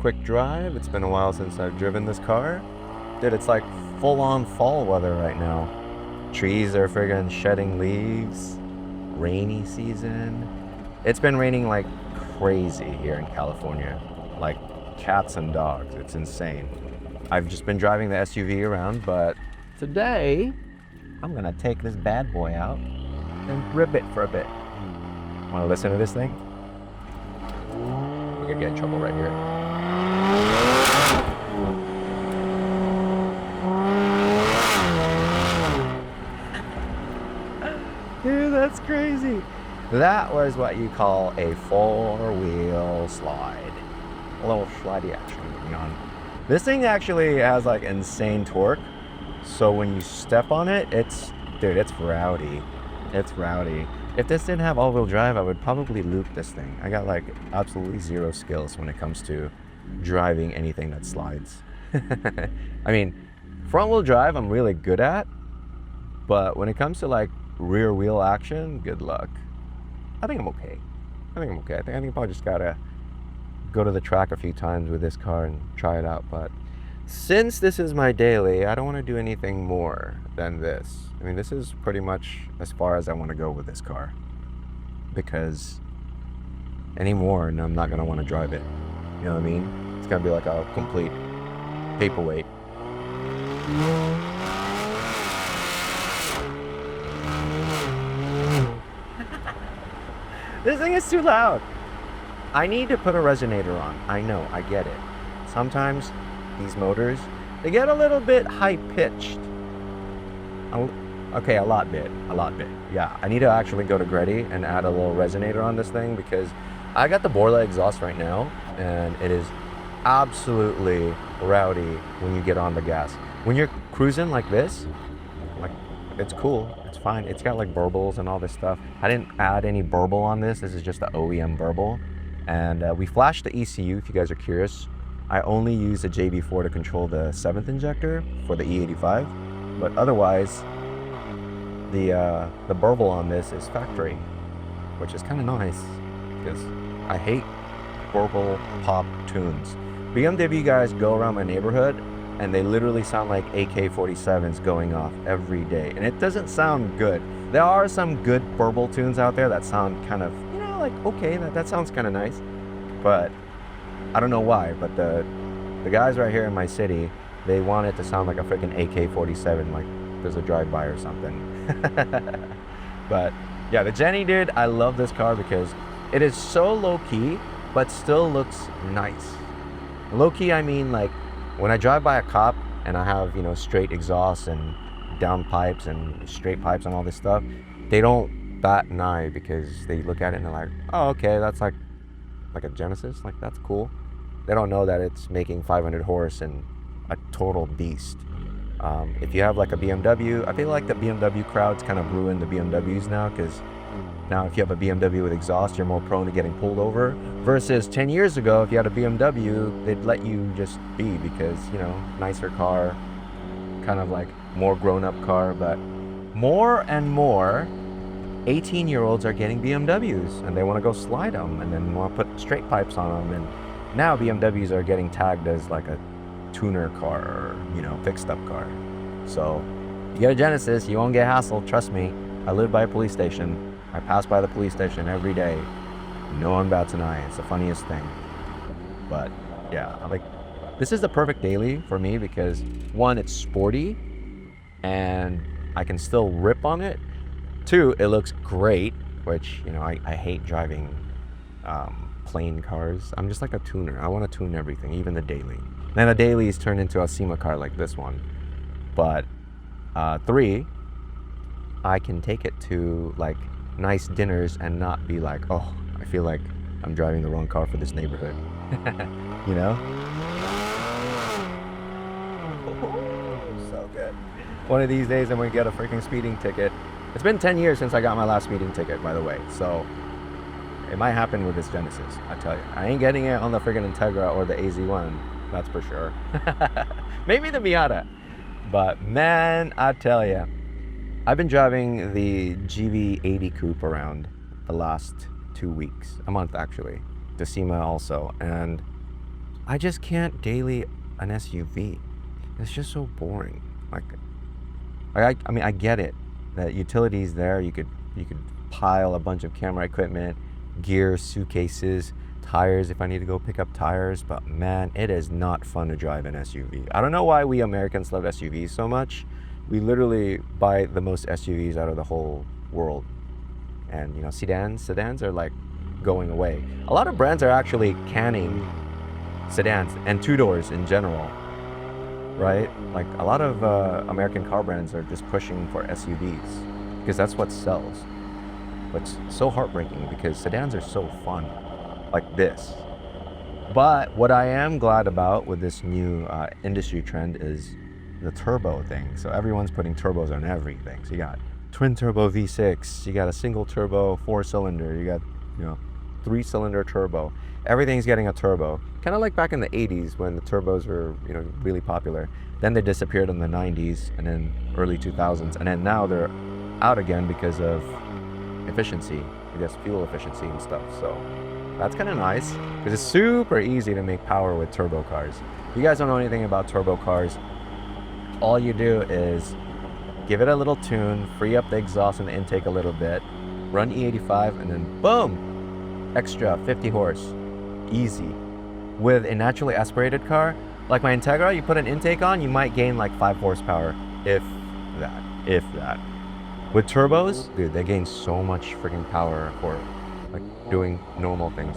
quick drive. It's been a while since I've driven this car. Dude, it's like full-on fall weather right now. Trees are friggin' shedding leaves. Rainy season. It's been raining like crazy here in California. Like cats and dogs. It's insane. I've just been driving the SUV around, but today I'm gonna take this bad boy out and rip it for a bit. Wanna listen to this thing? We're gonna get in trouble right here. Dude, that's crazy. That was what you call a four-wheel slide. A little slidey action going on. This thing actually has like insane torque. So when you step on it, it's rowdy. It's rowdy. If this didn't have all-wheel drive, I would probably loop this thing. I got like absolutely zero skills when it comes to driving anything that slides. I mean, front-wheel drive I'm really good at, but when it comes to like rear wheel action, good luck. I think I'm okay. I think I think I probably just gotta go to the track a few times with this car and try it out. But since this is my daily, I don't want to do anything more than this. I mean, this is pretty much as far as I want to go with this car, because anymore, and I'm not gonna want to drive it. You know what I mean? It's gonna be like a complete paperweight. This thing is too loud. I need to put a resonator on. I know, I get it. Sometimes these motors, they get a little bit high-pitched. Okay, a lot bit. Yeah, I need to actually go to Gretty and add a little resonator on this thing, because I got the Borla exhaust right now, and it is absolutely rowdy when you get on the gas. When you're cruising like this, like, it's cool. It's fine. It's got like burbles and all this stuff. I didn't add any burble on this. This is just the OEM burble. And we flashed the ECU, if you guys are curious. I only use the JB4 to control the 7th injector for the E85. But otherwise, the burble on this is factory, which is kind of nice, because I hate burble pop tunes. BMW guys go around my neighborhood and they literally sound like AK-47s going off every day, and it doesn't sound good. There are some good burble tunes out there that sound kind of, you know, like, okay, that sounds kind of nice, but I don't know why, but the guys right here in my city, they want it to sound like a freaking AK-47, like there's a drive-by or something. But yeah, the Jenny, dude, I love this car because it is so low-key, but still looks nice. Low-key, I mean, like, when I drive by a cop and I have, you know, straight exhaust and down pipes and straight pipes and all this stuff, they don't bat an eye, because they look at it and they're like, oh, okay, that's like a Genesis, like, that's cool. They don't know that it's making 500 horse and a total beast. If you have like a BMW, I feel like the BMW crowd's kind of ruined the BMWs now, because now if you have a BMW with exhaust, you're more prone to getting pulled over, versus 10 years ago, if you had a BMW, they'd let you just be, because, you know, nicer car, kind of like more grown-up car. But more and more 18-year-olds are getting BMWs, and they want to go slide them, and then want to put straight pipes on them. And now BMWs are getting tagged as like a tuner car, or, you know, fixed up car. So you get a Genesis, you won't get hassled, trust me. I live by a police station. I pass by the police station every day. No one bats an eye. It's the funniest thing. But yeah, like, this is the perfect daily for me, because one, it's sporty and I can still rip on it. Two, it looks great, which, you know, I hate driving plain cars. I'm just like a tuner. I want to tune everything, even the daily. Then a daily is turned into a SEMA car like this one. But three, I can take it to like nice dinners and not be like, oh, I feel like I'm driving the wrong car for this neighborhood. You know? So good. One of these days I'm gonna get a freaking speeding ticket. It's been 10 years since I got my last speeding ticket, by the way, so it might happen with this Genesis, I tell you. I ain't getting it on the freaking Integra or the AZ1, that's for sure. Maybe the Miata. But man, I tell you, I've been driving the GV80 coupe around the last 2 weeks, a month actually, to SEMA also, and I just can't daily an SUV. It's just so boring. Like, I mean, I get it that utilities there. You could pile a bunch of camera equipment, gear, suitcases, tires if I need to go pick up tires. But man, it is not fun to drive an SUV. I don't know why we Americans love SUVs so much. We literally buy the most SUVs out of the whole world. And you know, sedans are like going away. A lot of brands are actually canning sedans and two doors in general, right? Like a lot of American car brands are just pushing for SUVs because that's what sells. But it's so heartbreaking because sedans are so fun, like this. But what I am glad about with this new industry trend is the turbo thing. So everyone's putting turbos on everything. So you got twin turbo V6, you got a single turbo 4-cylinder, you got, you know, 3-cylinder turbo. Everything's getting a turbo. Kind of like back in the 80s when the turbos were, you know, really popular. Then they disappeared in the 90s and then early 2000s, and then now they're out again because of efficiency, I guess fuel efficiency and stuff. So that's kind of nice because it's super easy to make power with turbo cars. If you guys don't know anything about turbo cars, all you do is give it a little tune, free up the exhaust and the intake a little bit, run E85, and then boom, extra 50 horse, easy. With a naturally aspirated car, like my Integra, you put an intake on, you might gain like 5 horsepower, if that. With turbos, dude, they gain so much freaking power for like doing normal things.